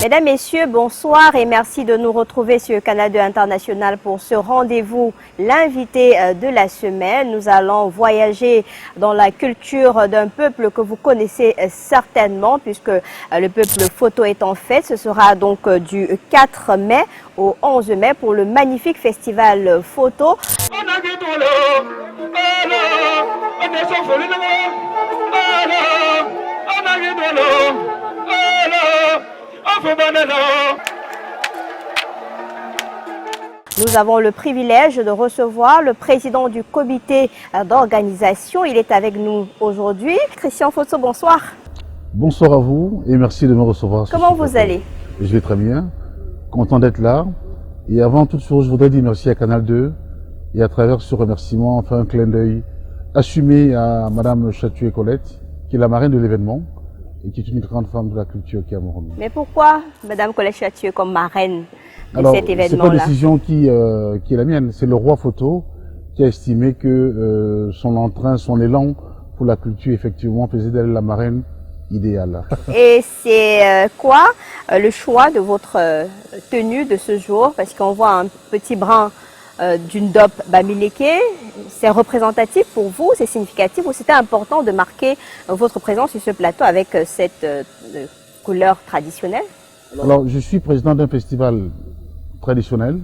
Mesdames, Messieurs, bonsoir et merci de nous retrouver sur Canal 2 International pour ce rendez-vous, l'invité de la semaine. Nous allons voyager dans la culture d'un peuple que vous connaissez certainement puisque le peuple photo est en fête. Ce sera donc du 4 mai au 11 mai pour le magnifique festival photo. Nous avons le privilège de recevoir le président du comité d'organisation. Il est avec nous aujourd'hui. Christian Fosso, bonsoir. Bonsoir à vous et merci de me recevoir. Comment vous allez? Je vais très bien, content d'être là. Et avant toute chose, je voudrais dire merci à Canal 2 et à travers ce remerciement, enfin un clin d'œil assumé à Madame Chatué-Colette, qui est la marraine de l'événement et qui est une grande femme de la culture camerounaise. Mais pourquoi Madame Colette Chatué comme marraine de cet événement-là? C'est pas une décision qui est la mienne, c'est le roi photo qui a estimé que son entrain, son élan pour la culture, effectivement, faisait d'elle la marraine idéale. Et c'est quoi le choix de votre tenue de ce jour? Parce qu'on voit un petit brin d'une dope Bamileke. C'est représentatif pour vous? C'est significatif? Ou c'était important de marquer votre présence sur ce plateau avec cette couleur traditionnelle? Alors, je suis président d'un festival traditionnel.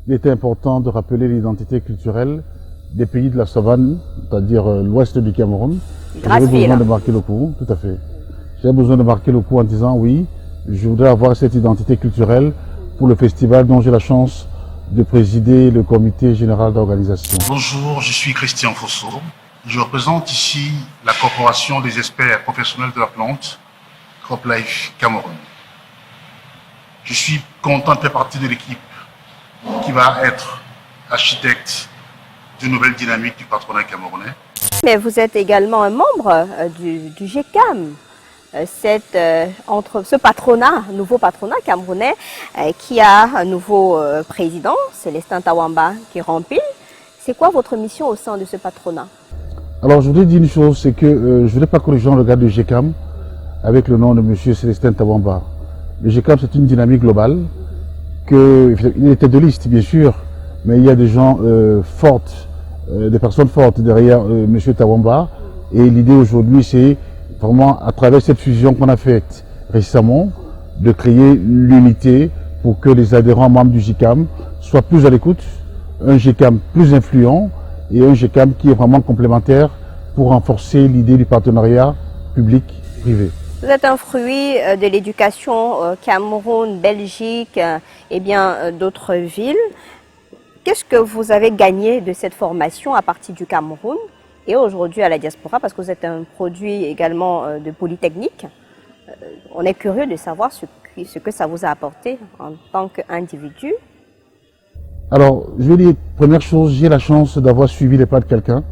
Il était important de rappeler l'identité culturelle des pays de la savane, c'est-à-dire l'ouest du Cameroun. J'avais besoin de marquer le coup, tout à fait. J'avais besoin de marquer le coup en disant oui, je voudrais avoir cette identité culturelle pour le festival dont j'ai la chance de présider le comité général d'organisation. Bonjour, je suis Christian Fosso. Je représente ici la corporation des experts professionnels de la plante, CropLife Cameroun. Je suis content de faire partie de l'équipe qui va être architecte de nouvelles dynamiques du patronat camerounais. Mais vous êtes également un membre du GECAM. Entre ce patronat, nouveau patronat camerounais, qui a un nouveau président, Célestin Tawamba, qui remplit. C'est quoi votre mission au sein de ce patronat? Alors, je voudrais dire une chose, c'est que je ne voudrais pas que les gens regardent le GECAM avec le nom de M. Célestin Tawamba. Le GECAM, c'est une dynamique globale, il est tête de liste, bien sûr, mais il y a des gens fortes, des personnes fortes derrière M. Tawamba. Et l'idée aujourd'hui, c'est vraiment, à travers cette fusion qu'on a faite récemment, de créer l'unité pour que les adhérents membres du GECAM soient plus à l'écoute, un GECAM plus influent et un GECAM qui est vraiment complémentaire pour renforcer l'idée du partenariat public-privé. Vous êtes un fruit de l'éducation Cameroun, Belgique et bien d'autres villes. Qu'est-ce que vous avez gagné de cette formation à partir du Cameroun et aujourd'hui à la diaspora, parce que vous êtes un produit également de Polytechnique? On est curieux de savoir ce que ça vous a apporté en tant qu'individu. Alors, je vais dire, première chose, j'ai la chance d'avoir suivi les pas de quelqu'un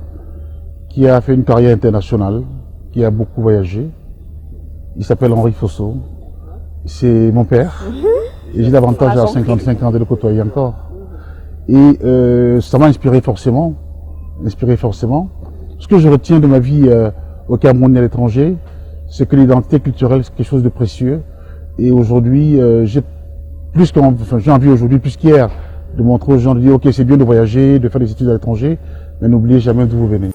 qui a fait une carrière internationale, qui a beaucoup voyagé. Il s'appelle Henri Fosso. C'est mon père. Et j'ai l'avantage à 55 ans de le côtoyer encore. Et ça m'a inspiré forcément. Ce que je retiens de ma vie au Cameroun et à l'étranger, c'est que l'identité culturelle, c'est quelque chose de précieux. Et aujourd'hui, j'ai envie aujourd'hui, plus qu'hier, de montrer aux gens, de dire, ok, c'est bien de voyager, de faire des études à l'étranger, mais n'oubliez jamais d'où vous venez.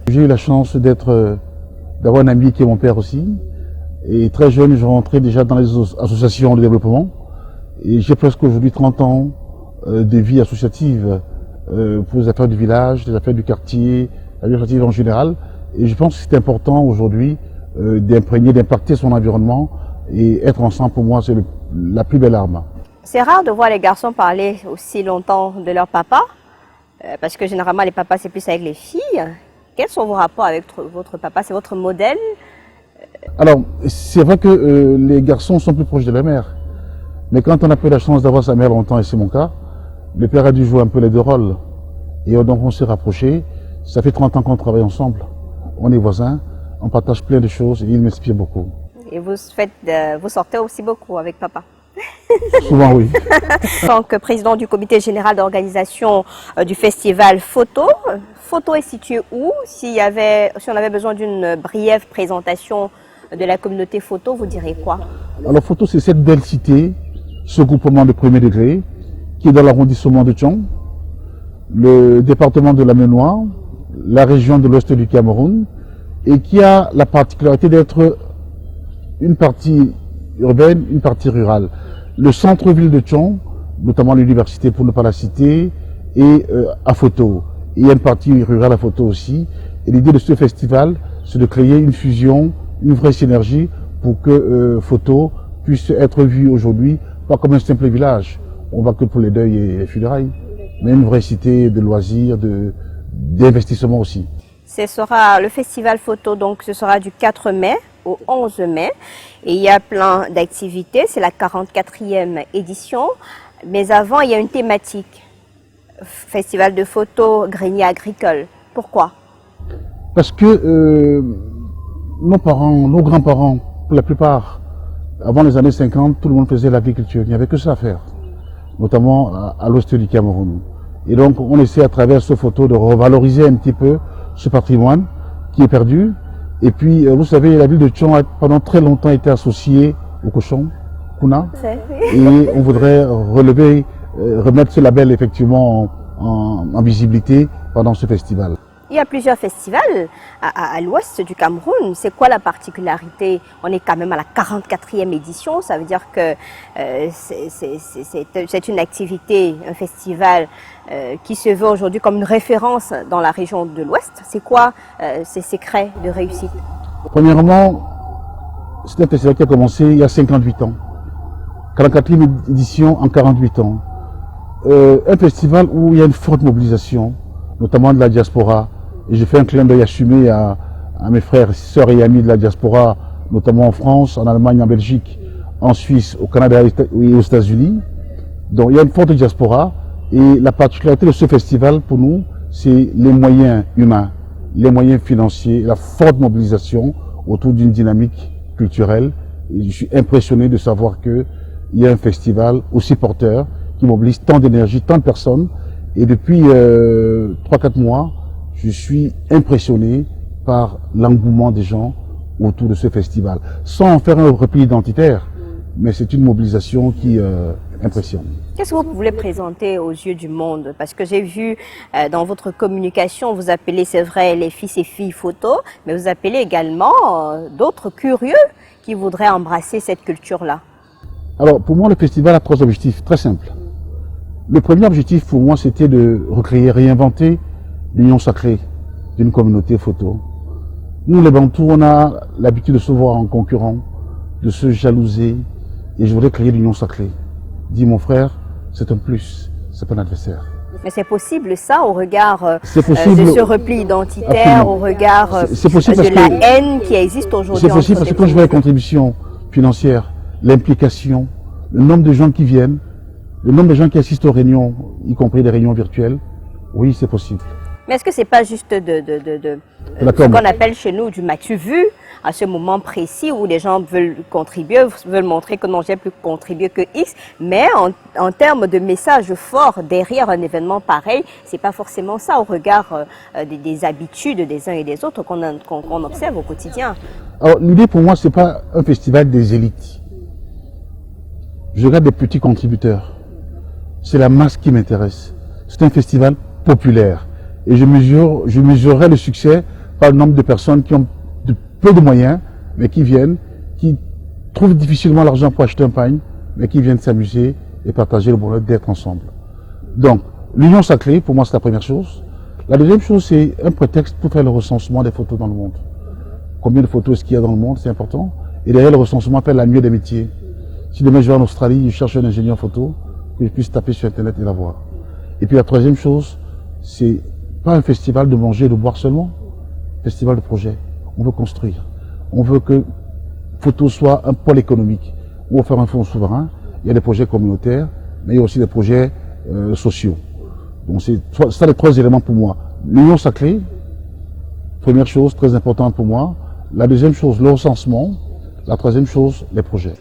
J'ai eu la chance d'avoir un ami qui est mon père aussi. Et très jeune, je rentrais déjà dans les associations de développement. Et j'ai presque aujourd'hui 30 ans de vie associative pour les affaires du village, les affaires du quartier, la vie associative en général. Et je pense que c'est important aujourd'hui d'impacter son environnement. Et être ensemble, pour moi, c'est la plus belle arme. C'est rare de voir les garçons parler aussi longtemps de leur papa. Parce que généralement, les papas, c'est plus avec les filles. Quels sont vos rapports avec votre papa? C'est votre modèle? Alors, c'est vrai que les garçons sont plus proches de la mère. Mais quand on a pas eu la chance d'avoir sa mère longtemps, et c'est mon cas, le père a dû jouer un peu les deux rôles. Et donc on s'est rapprochés. Ça fait 30 ans qu'on travaille ensemble. On est voisins, on partage plein de choses et il m'inspire beaucoup. Et vous sortez aussi beaucoup avec papa? Souvent, oui. En tant que président du comité général d'organisation du festival Photo est situé où? Si on avait besoin d'une brève présentation de la communauté Photo, vous direz quoi? Alors, Photo, c'est cette belle cité, ce groupement de premier degré, qui est dans l'arrondissement de Tchon, le département de la Ménois, la région de l'ouest du Cameroun, et qui a la particularité d'être une partie urbaine, une partie rurale. Le centre-ville de Tchon, notamment l'université pour ne pas la citer, est à Photo. Il y a une partie rurale à Photo aussi. Et l'idée de ce festival, c'est de créer une fusion, une vraie synergie pour que Photo puisse être vu aujourd'hui, pas comme un simple village. On va que pour les deuils et les funérailles, mais une vraie cité de loisirs, d'investissement aussi. Ce sera le festival Photo, donc ce sera du 4 mai au 11 mai. Et il y a plein d'activités, c'est la 44e édition. Mais avant, il y a une thématique. Festival de photo, grenier agricole. Pourquoi? Parce que nos parents, nos grands-parents, pour la plupart, avant les années 50, tout le monde faisait l'agriculture. Il n'y avait que ça à faire, notamment à l'ouest du Cameroun. Et donc, on essaie à travers ce photo de revaloriser un petit peu ce patrimoine qui est perdu. Et puis, vous savez, la ville de Tchon a pendant très longtemps été associée au cochon, Kuna. Et on voudrait remettre ce label effectivement en visibilité pendant ce festival. Il y a plusieurs festivals à l'ouest du Cameroun. C'est quoi la particularité? On est quand même à la 44e édition. Ça veut dire que c'est une activité, un festival qui se veut aujourd'hui comme une référence dans la région de l'ouest. C'est quoi ces secrets de réussite? Premièrement, c'est un festival qui a commencé il y a 58 ans. 44e édition en 48 ans. Un festival où il y a une forte mobilisation, notamment de la diaspora. Et je fais un clin d'œil assumé à mes frères, sœurs et amis de la diaspora, notamment en France, en Allemagne, en Belgique, en Suisse, au Canada et aux États-Unis. Donc il y a une forte diaspora. Et la particularité de ce festival, pour nous, c'est les moyens humains, les moyens financiers, la forte mobilisation autour d'une dynamique culturelle. Et je suis impressionné de savoir qu'il y a un festival aussi porteur, qui mobilise tant d'énergie, tant de personnes. Et depuis 3-4 mois, je suis impressionné par l'engouement des gens autour de ce festival. Sans en faire un repli identitaire, mais c'est une mobilisation qui impressionne. Qu'est-ce que vous voulez présenter aux yeux du monde? Parce que j'ai vu dans votre communication, vous appelez, c'est vrai, les fils et filles photo, mais vous appelez également d'autres curieux qui voudraient embrasser cette culture-là. Alors, pour moi, le festival a 3 objectifs très simples. Le premier objectif pour moi, c'était de recréer, réinventer l'union sacrée d'une communauté photo. Nous, les Bantous, on a l'habitude de se voir en concurrent, de se jalouser, et je voudrais créer l'union sacrée. Dis mon frère, c'est un plus, c'est pas un adversaire. Mais c'est possible ça au regard de ce repli identitaire, Absolument. Au regard de la haine qui existe aujourd'hui. C'est possible parce que quand je vois les contributions financières, l'implication, le nombre de gens qui viennent, le nombre de gens qui assistent aux réunions, y compris des réunions virtuelles, oui, c'est possible. Mais est-ce que c'est pas juste ce qu'on appelle chez nous du m'as-tu vu à ce moment précis où les gens veulent contribuer, veulent montrer que non, j'ai plus contribué que X, mais en termes de messages forts derrière un événement pareil, c'est pas forcément ça au regard des habitudes des uns et des autres qu'on observe au quotidien. Alors l'idée pour moi, c'est pas un festival des élites. Je regarde des petits contributeurs. C'est la masse qui m'intéresse. C'est un festival populaire. Et je mesurerai le succès par le nombre de personnes qui ont peu de moyens, mais qui viennent, qui trouvent difficilement l'argent pour acheter un pain, mais qui viennent s'amuser et partager le bonheur d'être ensemble. Donc, l'union sacrée, pour moi, c'est la première chose. La deuxième chose, c'est un prétexte pour faire le recensement des photos dans le monde. Combien de photos est-ce qu'il y a dans le monde, c'est important. Et derrière le recensement, faire la mieux des métiers. Si demain je vais en Australie, je cherche un ingénieur photo, que je puisse taper sur Internet et la voir. Et puis la troisième chose, c'est pas un festival de manger et de boire seulement, festival de projet. On veut construire. On veut que photo soit un pôle économique. On veut faire un fonds souverain. Il y a des projets communautaires, mais il y a aussi des projets sociaux. Donc c'est ça les 3 éléments pour moi. L'union sacrée, première chose très importante pour moi. La deuxième chose, le recensement. La troisième chose, les projets.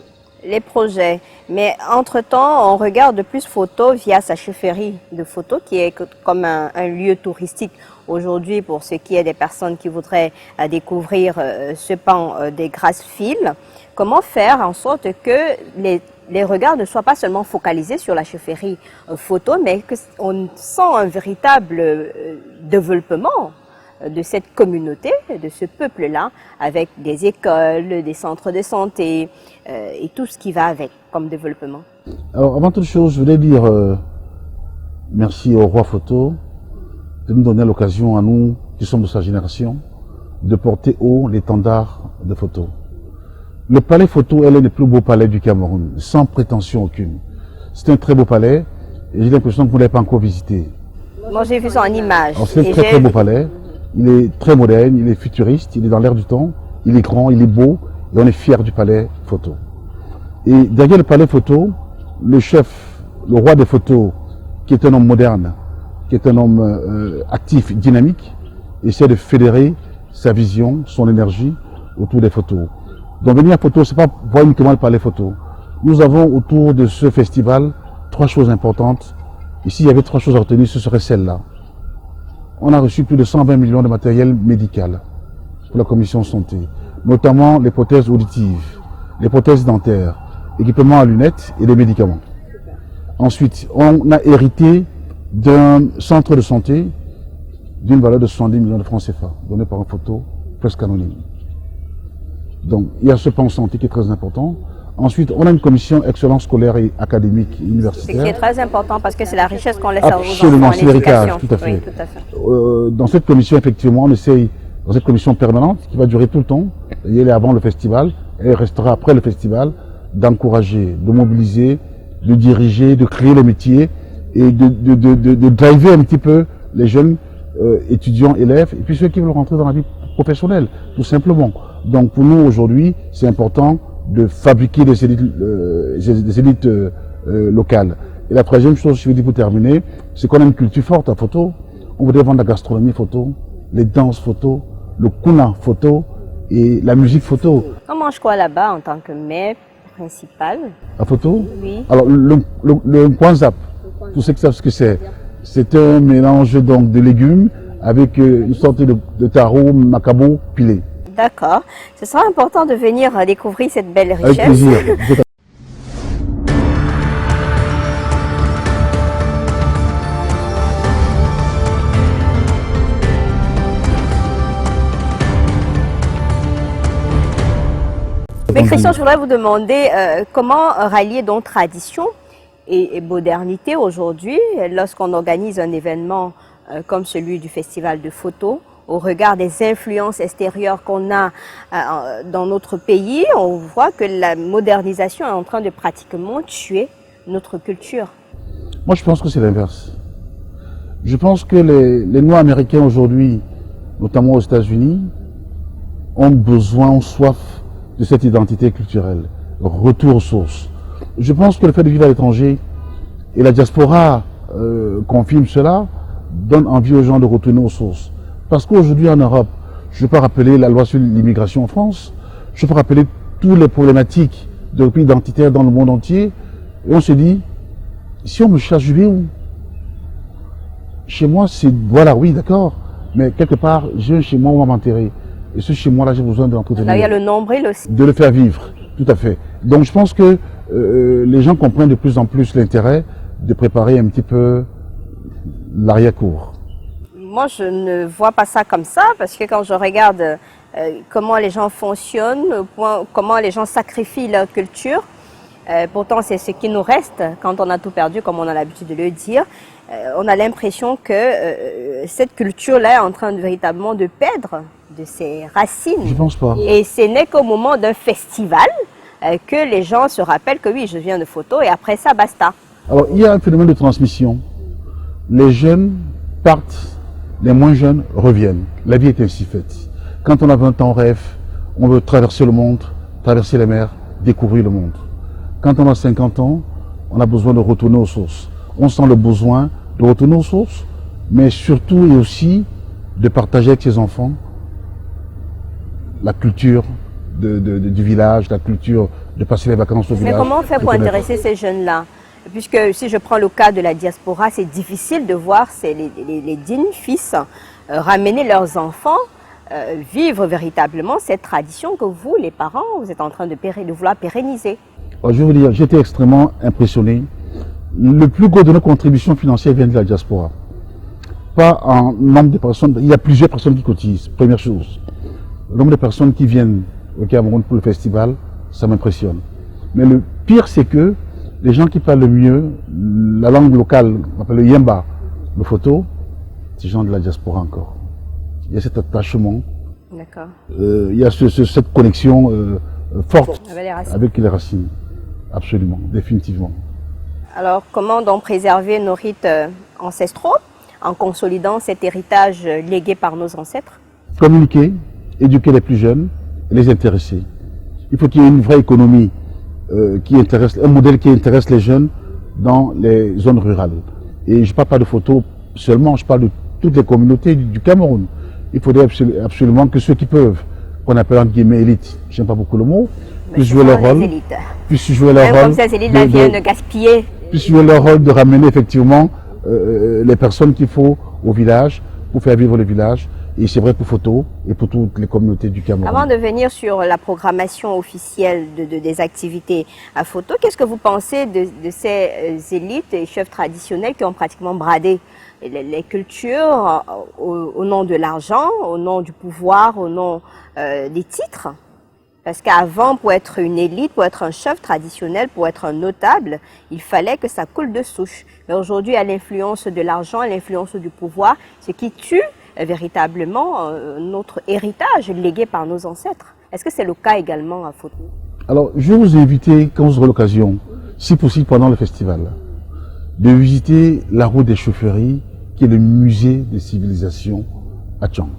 les projets. Mais entre-temps, on regarde plus photos via sa chefferie de photos qui est comme un lieu touristique aujourd'hui pour ce qui est des personnes qui voudraient découvrir ce pan des Grâces-Fils. Comment faire en sorte que les regards ne soient pas seulement focalisés sur la chefferie photo, mais qu'on sent un véritable développement de cette communauté, de ce peuple-là, avec des écoles, des centres de santé et tout ce qui va avec comme développement. Alors, avant toute chose, je voulais dire merci au roi photo de nous donner l'occasion à nous, qui sommes de sa génération, de porter haut l'étendard de photo. Le palais photo est l'un des plus beaux palais du Cameroun, sans prétention aucune. C'est un très beau palais et j'ai l'impression que vous ne l'avez pas encore visité. Moi, j'ai vu ça en image. C'est un très beau palais. Il est très moderne, il est futuriste, il est dans l'air du temps, il est grand, il est beau et on est fiers du palais photo. Et derrière le palais photo, le chef, le roi des photos, qui est un homme moderne, qui est un homme actif, dynamique, essaie de fédérer sa vision, son énergie autour des photos. Donc venir à photo, c'est pas voir uniquement le palais photo. Nous avons autour de ce festival 3 choses importantes. Et s'il y avait 3 choses à retenir, ce serait celle-là. On a reçu plus de 120 millions de matériel médical pour la commission santé, notamment les prothèses auditives, les prothèses dentaires, équipements à lunettes et les médicaments. Ensuite, on a hérité d'un centre de santé d'une valeur de 70 millions de francs CFA, donné par un photo presque anonyme. Donc, il y a ce plan santé qui est très important. Ensuite, on a une commission excellence scolaire et académique et universitaire. Ce qui est très important parce que c'est la richesse qu'on laisse aux enfants. Absolument, c'est l'héritage, tout à fait. Oui, tout à fait. Dans cette commission, effectivement, on essaye, dans cette commission permanente, qui va durer tout le temps, elle est avant le festival, elle restera après le festival, d'encourager, de mobiliser, de diriger, de créer les métiers et de driver un petit peu les jeunes étudiants, élèves, et puis ceux qui veulent rentrer dans la vie professionnelle, tout simplement. Donc pour nous, aujourd'hui, c'est important de fabriquer des élites locales. Et la troisième chose, je veux dire pour terminer, c'est qu'on a une culture forte à photo. On voudrait vendre la gastronomie photo, les danses photo, le kuna photo et la musique photo. On mange quoi là-bas en tant que mets principal? La photo? Oui. Alors le kwanzap, tous ceux qui savent ce que c'est. C'est un mélange donc de légumes avec une sorte de taro macabo pilé. D'accord. Ce sera important de venir découvrir cette belle richesse. Avec plaisir. Mais Christian, je voudrais vous demander comment rallier donc tradition et modernité aujourd'hui lorsqu'on organise un événement comme celui du festival de photos. Au regard des influences extérieures qu'on a dans notre pays, on voit que la modernisation est en train de pratiquement tuer notre culture. Moi, je pense que c'est l'inverse. Je pense que les Noirs américains aujourd'hui, notamment aux États-Unis, ont besoin, ont soif de cette identité culturelle, retour aux sources. Je pense que le fait de vivre à l'étranger et la diaspora confirme cela, donne envie aux gens de retourner aux sources. Parce qu'aujourd'hui en Europe, je ne peux pas rappeler la loi sur l'immigration en France, je peux rappeler toutes les problématiques de repli identitaire dans le monde entier, et on se dit, si on me cherche, je vais où? Chez moi, c'est, voilà, oui, d'accord, mais quelque part, j'ai un chez moi où on va m'enterrer. Et ce chez moi là, j'ai besoin de l'entretenir. Là, il y a le nombril aussi. De le faire vivre, tout à fait. Donc je pense que les gens comprennent de plus en plus l'intérêt de préparer un petit peu l'arrière-cour. Moi, je ne vois pas ça comme ça, parce que quand je regarde comment les gens fonctionnent, comment les gens sacrifient leur culture, pourtant c'est ce qui nous reste quand on a tout perdu, comme on a l'habitude de le dire, on a l'impression que cette culture-là est en train de véritablement de perdre de ses racines. Je pense pas. Et ce n'est qu'au moment d'un festival que les gens se rappellent que oui, je viens de photo, et après ça, basta. Alors, il y a un phénomène de transmission. Les jeunes partent, les moins jeunes reviennent. La vie est ainsi faite. Quand on a 20 ans, on rêve, on veut traverser le monde, traverser les mers, découvrir le monde. Quand on a 50 ans, on a besoin de retourner aux sources. On sent le besoin de retourner aux sources, mais surtout et aussi de partager avec ses enfants la culture du village, la culture, de passer les vacances au village. Mais comment on fait pour intéresser ces jeunes-là? Puisque si je prends le cas de la diaspora, c'est difficile de voir les dignes fils ramener leurs enfants, vivre véritablement cette tradition que vous, les parents, vous êtes en train de vouloir pérenniser. Alors, je vais vous dire, j'étais extrêmement impressionné. Le plus gros de nos contributions financières vient de la diaspora. Pas en nombre de personnes, il y a plusieurs personnes qui cotisent, première chose. Le nombre de personnes qui viennent au Cameroun pour le festival, ça m'impressionne. Mais le pire, c'est que les gens qui parlent le mieux, la langue locale, on appelle le Yemba, le photo, c'est les gens de la diaspora encore. Il y a cet attachement, il y a cette connexion forte avec les racines, absolument, définitivement. Alors, comment donc préserver nos rites ancestraux en consolidant cet héritage légué par nos ancêtres? Communiquer, éduquer les plus jeunes, les intéresser. Il faut qu'il y ait une vraie économie un modèle qui intéresse les jeunes dans les zones rurales. Et je ne parle pas de photos seulement, je parle de toutes les communautés du Cameroun. Il faudrait absolument que ceux qui peuvent, qu'on appelle entre guillemets élites, je n'aime pas beaucoup le mot, puissent jouer leur rôle. Puissent jouer leur rôle. Comme ces élites là viennent de gaspiller. Puissent jouer leur rôle de ramener effectivement les personnes qu'il faut au village pour faire vivre le village. Et c'est vrai pour Photo et pour toutes les communautés du Cameroun. Avant de venir sur la programmation officielle des activités à Photo, qu'est-ce que vous pensez de ces élites et chefs traditionnels qui ont pratiquement bradé les cultures au nom de l'argent, au nom du pouvoir, au nom des titres? Parce qu'avant, pour être une élite, pour être un chef traditionnel, pour être un notable, il fallait que ça coule de souche. Mais aujourd'hui, à l'influence de l'argent, à l'influence du pouvoir, ce qui tue véritablement notre héritage légué par nos ancêtres. Est-ce que c'est le cas également à Photo? Alors, je vais vous inviter, quand vous aurez l'occasion, si possible pendant le festival, de visiter la route des chaufferies, qui est le musée des civilisations à Tchang.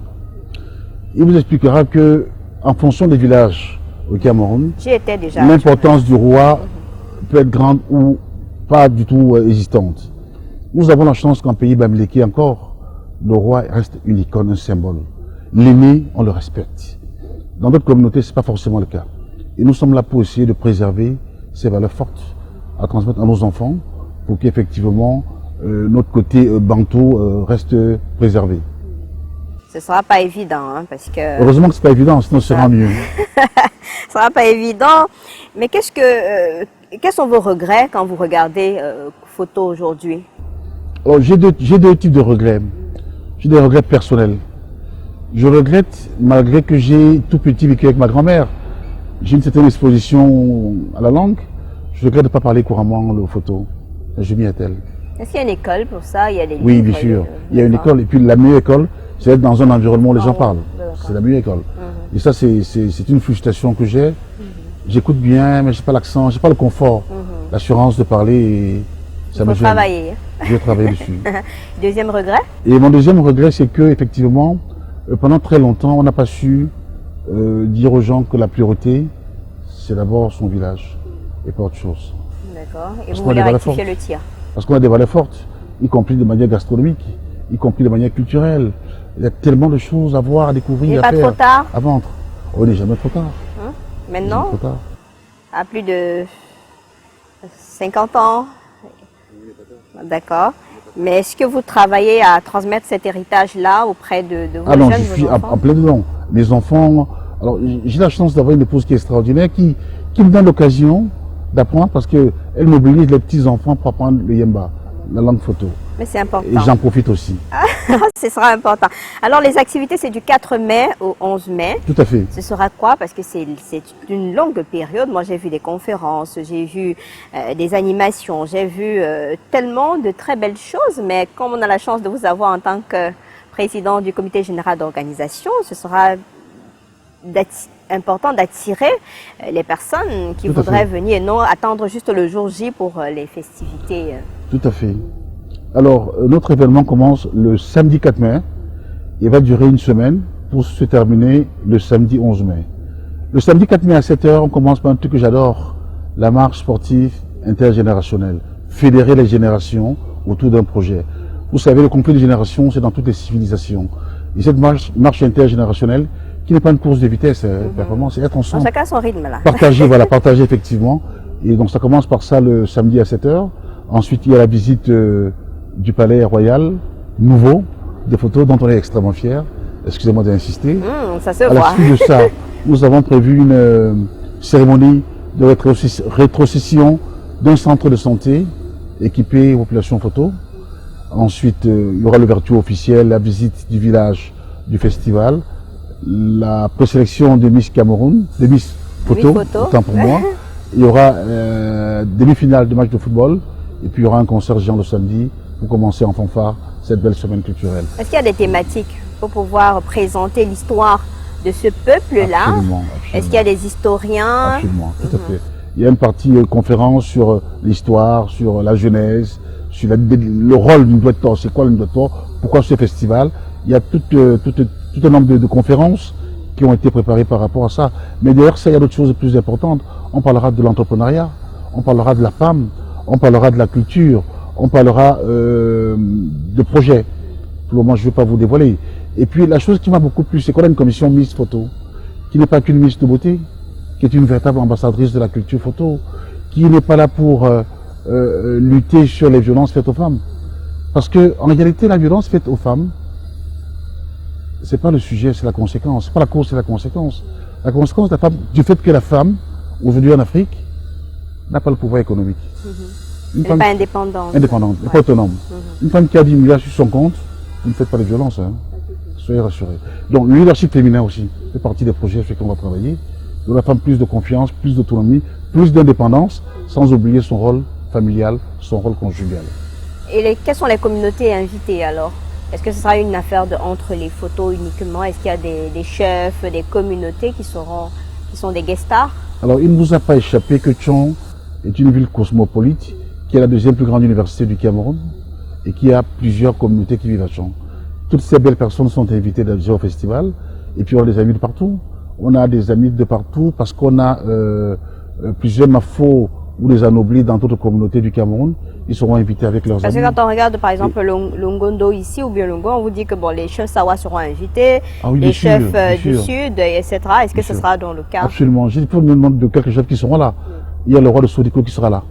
Il vous expliquera que, en fonction des villages au Cameroun, l'importance du roi peut être grande ou pas du tout existante. Nous avons la chance qu'en pays bamileke encore, le roi reste une icône, un symbole. L'aîné, on le respecte. Dans d'autres communautés, ce n'est pas forcément le cas. Et nous sommes là pour essayer de préserver ces valeurs fortes à transmettre à nos enfants pour qu'effectivement notre côté bantou reste préservé. Ce ne sera pas évident, hein, parce que... Heureusement que ce n'est pas évident, sinon ce sera mieux. Ce ne sera pas évident. Mais quels sont vos regrets quand vous regardez Photo aujourd'hui? J'ai deux types de regrets. J'ai des regrets personnels. Je regrette, malgré que j'ai tout petit vécu avec ma grand-mère, j'ai une certaine exposition à la langue, je regrette de ne pas parler couramment le Photo. Je m'y attelle. Est-ce qu'il y a une école pour ça? Il y a des livres, oui, bien sûr. Il y a une école, et puis la meilleure école, c'est être dans un environnement où les gens parlent. C'est la meilleure école. Et ça, c'est une frustration que j'ai. J'écoute bien, mais je n'ai pas l'accent, je n'ai pas le confort, l'assurance de parler. Et ça me gêne. Travailler. Je vais travailler dessus. Deuxième regret? Et mon deuxième regret, c'est que effectivement, pendant très longtemps, on n'a pas su dire aux gens que la priorité, c'est d'abord son village et pas autre chose. D'accord. Et vous voulez rectifier le tir? Parce qu'on a des valeurs fortes, y compris de manière gastronomique, y compris de manière culturelle. Il y a tellement de choses à voir, à découvrir, à faire. Il n'est pas trop tard? À vendre. On n'est jamais trop tard. Maintenant? Trop tard. À plus de 50 ans? D'accord. Mais est-ce que vous travaillez à transmettre cet héritage-là auprès de vos jeunes, je suis en plein dedans. Mes enfants, alors j'ai la chance d'avoir une épouse qui est extraordinaire, qui me donne l'occasion d'apprendre parce qu'elle mobilise les petits-enfants pour apprendre le Yemba, la langue Photo. Mais c'est important. Et j'en profite aussi. Ce sera important. Alors les activités, c'est du 4 mai au 11 mai. Tout à fait. Ce sera quoi? Parce que c'est une longue période. Moi, j'ai vu des conférences, j'ai vu des animations, j'ai vu tellement de très belles choses. Mais comme on a la chance de vous avoir en tant que président du comité général d'organisation, ce sera important d'attirer les personnes qui voudraient venir et non attendre juste le jour J pour les festivités. Tout à fait. Alors, notre événement commence le samedi 4 mai et va durer une semaine pour se terminer le samedi 11 mai. Le samedi 4 mai à 7 h, on commence par un truc que j'adore, la marche sportive intergénérationnelle. Fédérer les générations autour d'un projet. Vous savez, le conflit de génération, c'est dans toutes les civilisations. Et cette marche intergénérationnelle qui n'est pas une course de vitesse, performance, c'est être ensemble. Chacun son rythme là. Partager, voilà, partager effectivement. Et donc ça commence par ça le samedi à 7 h. Ensuite, il y a la visite du Palais Royal, nouveau, des photos dont on est extrêmement fiers. Excusez-moi d'insister. Ça se À la voit. suite de ça, nous avons prévu une cérémonie de rétrocession d'un centre de santé équipé population photo. Ensuite, il y aura l'ouverture officielle, la visite du village du festival, la présélection de Miss Cameroun, de Miss Photo, autant pour moi. Il y aura demi-finale de match de football et puis il y aura un concert géant le samedi pour commencer en fanfare cette belle semaine culturelle. Est-ce qu'il y a des thématiques pour pouvoir présenter l'histoire de ce peuple-là? Absolument. Est-ce qu'il y a des historiens? Absolument, tout à fait. Il y a une partie conférence sur l'histoire, sur la genèse, sur le rôle d'une boîte d'or, c'est quoi une boîte d'or, pourquoi ce festival. Il y a tout un nombre de conférences qui ont été préparées par rapport à ça. Mais d'ailleurs, ça, il y a d'autres choses plus importantes. On parlera de l'entrepreneuriat, on parlera de la femme, on parlera de la culture, on parlera de projets. Pour le moment, je ne vais pas vous dévoiler. Et puis, la chose qui m'a beaucoup plu, c'est qu'on a une commission Miss Photo, qui n'est pas qu'une Miss de beauté, qui est une véritable ambassadrice de la culture photo, qui n'est pas là pour lutter sur les violences faites aux femmes. Parce que, en réalité, la violence faite aux femmes, c'est pas le sujet, c'est la conséquence. C'est pas la cause, c'est la conséquence. La conséquence de la femme, du fait que la femme, aujourd'hui en Afrique, n'a pas le pouvoir économique. Elle n'est pas indépendante. Indépendante, elle n'est pas autonome. Une femme qui a 10 milliards sur son compte, vous ne faites pas de violence, hein. Soyez rassurés. Donc, le leadership féminin aussi fait partie des projets sur lesquels on va travailler. Donc, la femme plus de confiance, plus d'autonomie, plus d'indépendance, sans oublier son rôle familial, son rôle conjugal. Et quelles sont les communautés invitées alors? Est-ce que ce sera une affaire entre les photos uniquement? Est-ce qu'il y a des chefs, des communautés qui sont des guest stars? Alors, il ne vous a pas échappé que Tchon est une ville cosmopolite, qui est la deuxième plus grande université du Cameroun et qui a plusieurs communautés qui vivent à Tchon. Toutes ces belles personnes sont invitées déjà au festival et puis on a des amis de partout. On a des amis de partout parce qu'on a plusieurs Mafo ou des anoblis dans d'autres communautés du Cameroun. Ils seront invités avec leurs amis. Parce que quand on regarde par exemple Longondo ici ou bien Longo, on vous dit que bon, les chefs Sawa seront invités, les chefs du Sud, etc. Est-ce que ce sera dans le cas? Absolument. J'ai pour me demander de quelques chefs qui seront là. Il y a le roi de Sodiko qui sera là.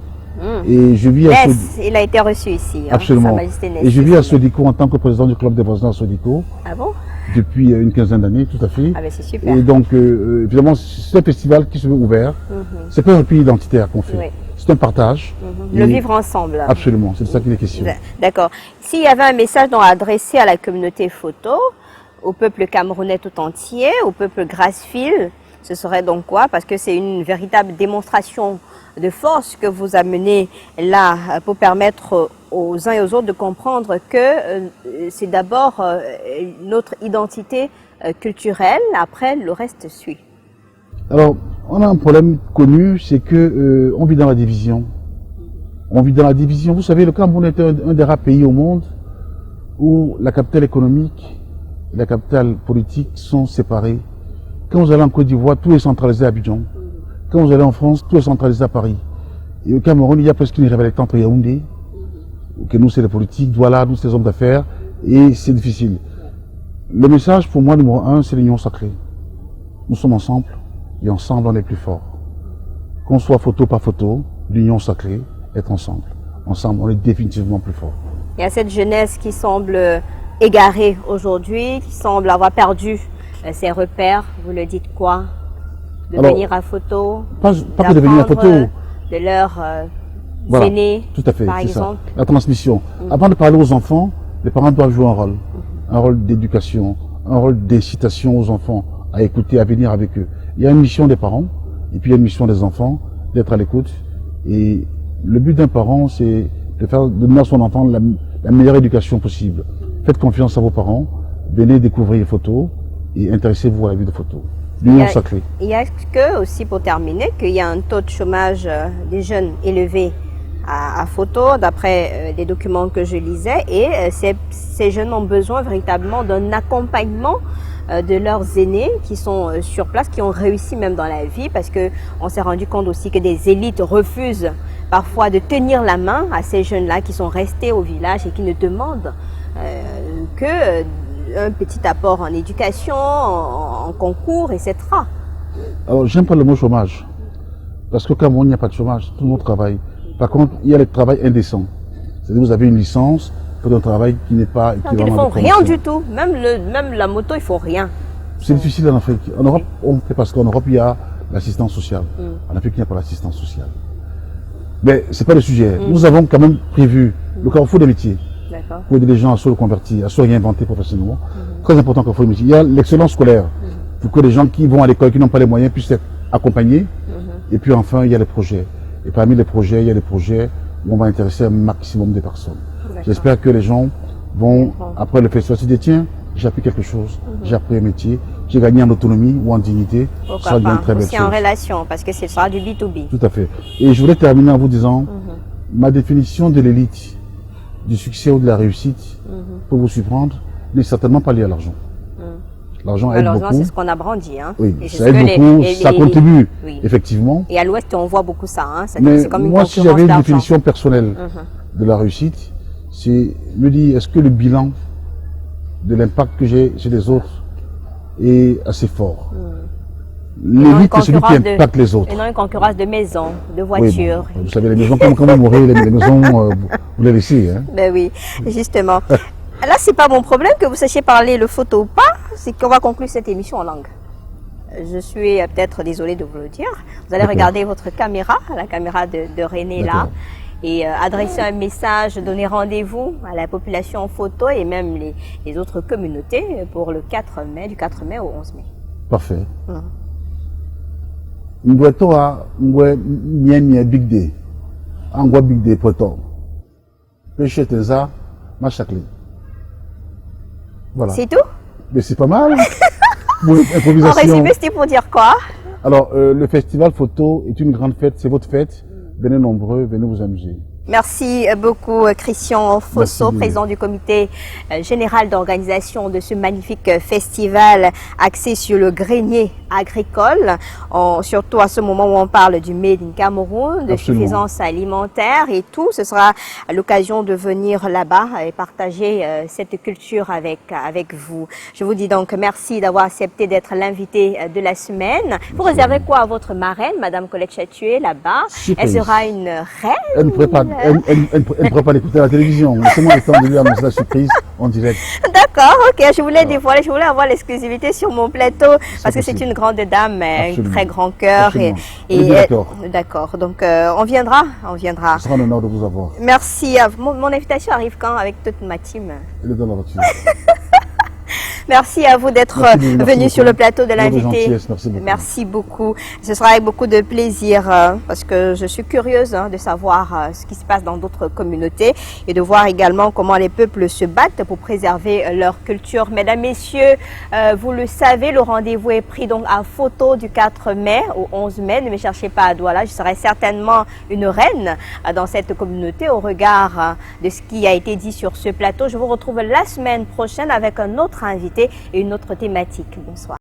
Et je vis à il a été reçu ici. Absolument. Sa Majesté Ness, et je vis à Sodiko en tant que président du club des voisins à Sodiko. Ah bon? Depuis une quinzaine d'années, tout à fait. Ah ben c'est super. Et donc, évidemment, c'est un festival qui se veut ouvert. C'est pas un pays identitaire qu'on fait. Oui. C'est un partage. Le vivre ensemble. Absolument, c'est de ça qu'il est question. D'accord. S'il y avait un message adressé à la communauté photo, au peuple camerounais tout entier, au peuple Grassfield, ce serait donc quoi? Parce que c'est une véritable démonstration de force que vous amenez là pour permettre aux uns et aux autres de comprendre que c'est d'abord notre identité culturelle, après le reste suit. Alors, on a un problème connu, c'est que on vit dans la division. On vit dans la division. Vous savez, le Cameroun est un des rares pays au monde où la capitale économique et la capitale politique sont séparées. Quand vous allez en Côte d'Ivoire, tout est centralisé à Abidjan. Quand vous allez en France, tout est centralisé à Paris. Et au Cameroun, il y a presque une rivalité entre Yaoundé, que nous c'est les politiques, Douala, nous c'est les hommes d'affaires, et c'est difficile. Le message pour moi, numéro 1, c'est l'union sacrée. Nous sommes ensemble, et ensemble on est plus fort. Qu'on soit photo par photo, l'union sacrée, être ensemble. Ensemble, on est définitivement plus fort. Il y a cette jeunesse qui semble égarée aujourd'hui, qui semble avoir perdu ses repères. Vous le dites quoi? De venir à photo, pas que de venir à photo, de leurs aînés, tout à fait, par ça. exemple. La transmission. Avant de parler aux enfants, les parents doivent jouer un rôle d'éducation, un rôle d'incitation aux enfants à écouter, à venir avec eux. Il y a une mission des parents, et puis il y a une mission des enfants, d'être à l'écoute. Et le but d'un parent, c'est de donner à son enfant la meilleure éducation possible. Faites confiance à vos parents, venez découvrir les photos et intéressez-vous à la vie de photos. L'union sacrée. Il y a que aussi, pour terminer, qu'il y a un taux de chômage des jeunes élevé à photo, d'après des documents que je lisais, et ces jeunes ont besoin véritablement d'un accompagnement de leurs aînés qui sont sur place, qui ont réussi même dans la vie, parce que on s'est rendu compte aussi que des élites refusent parfois de tenir la main à ces jeunes-là qui sont restés au village et qui ne demandent que un petit apport en éducation, en concours, etc. Alors, j'aime pas le mot chômage. Parce qu'au Cameroun, il n'y a pas de chômage. Tout le monde travaille. Par contre, il y a le travail indécent. C'est-à-dire que vous avez une licence, vous faites un travail qui n'est pas Donc, équivalent ils ne à font la rien promotion. du tout. Même la moto, il ne faut rien. C'est difficile en Afrique. En Europe, on fait parce qu'en Europe, il y a l'assistance sociale. En Afrique, il n'y a pas l'assistance sociale. Mais c'est pas le sujet. Nous avons quand même prévu le carrefour des métiers D'accord. pour aider les gens à se reconvertir, à se réinventer professionnellement. Très important carrefour des métiers. Il y a l'excellence scolaire pour que les gens qui vont à l'école, qui n'ont pas les moyens, puissent être accompagnés. Et puis enfin, il y a les projets. Et parmi les projets, il y a des projets où on va intéresser un maximum de personnes. J'espère que les gens vont, après le festival, se dire, tiens, j'ai appris quelque chose, j'ai appris un métier, j'ai gagné en autonomie ou en dignité. Pourquoi Ça devient pas une très belle aussi en chose. relation, parce que ce sera du B2B. Tout à fait. Et je voulais terminer en vous disant, ma définition de l'élite, du succès ou de la réussite, pour vous surprendre, n'est certainement pas liée à l'argent. L'argent aide Malheureusement, beaucoup. c'est ce qu'on a brandi. Hein. Oui, Et c'est ça ce aide que beaucoup, ça contribue, oui. effectivement. Et à l'Ouest, on voit beaucoup ça. Hein. Mais C'est comme une moi, si concurrence j'avais une d'argent. définition personnelle de la réussite, c'est me dire, est-ce que le bilan de l'impact que j'ai chez les autres est assez fort? L'élite, c'est celui qui impacte les autres. Et non une concurrence de maisons, de Oui, voitures. bon, vous savez, les maisons, quand vous mourrez, les maisons, vous les laissez. Hein. Ben oui, justement. Là, c'est pas mon problème que vous sachiez parler le photo ou pas, c'est qu'on va conclure cette émission en langue. Je suis peut-être désolée de vous le dire. Vous allez regarder votre caméra, la caméra de René là, et adresser un message, donner rendez-vous à la population en photo et même les autres communautés pour le 4 mai, du 4 mai au 11 mai. Parfait. Ngweto a ngwe mie big day. Angwa big day poto. Péché teza, ma chakli. Voilà. C'est tout? Mais c'est pas mal. Pour En improvisation. résumé, c'était pour dire quoi? Alors, le festival photo est une grande fête, c'est votre fête. Venez nombreux, venez vous amuser. Merci beaucoup Christian Fosso, Merci. président du comité général d'organisation de ce magnifique festival axé sur le grenier agricole, surtout à ce moment où on parle du Made in Cameroun, de Absolument. suffisance alimentaire et tout. Ce sera l'occasion de venir là-bas et partager cette culture avec vous. Je vous dis donc merci d'avoir accepté d'être l'invité de la semaine. Vous réservez quoi à votre marraine, Madame Colette Chatué, là-bas? Elle Surprise. sera une reine? Elle ne pourrait pas, elle pourrait pas l'écouter à la télévision. Laissez-moi le temps de lui annoncer la surprise en direct. D'accord, ok, je voulais dévoiler, je voulais avoir l'exclusivité sur mon plateau parce que c'est possible. une grande dame, un Absolument. très grand cœur. Absolument. On est bien d'accord. D'accord, donc on viendra, on viendra. Ce sera un honneur de vous avoir. Merci à vous. Mon invitation arrive quand avec toute ma team? Elle est dans la voiture. Merci à vous d'être Merci venu beaucoup. sur le plateau de Votre l'invité. gentillesse, merci beaucoup. Merci beaucoup. Ce sera avec beaucoup de plaisir parce que je suis curieuse de savoir ce qui se passe dans d'autres communautés et de voir également comment les peuples se battent pour préserver leur culture. Mesdames, Messieurs, vous le savez, le rendez-vous est pris donc à photo du 4 mai au 11 mai. Ne me cherchez pas à Douala, je serai certainement une reine dans cette communauté au regard de ce qui a été dit sur ce plateau. Je vous retrouve la semaine prochaine avec un autre invité et une autre thématique. Bonsoir.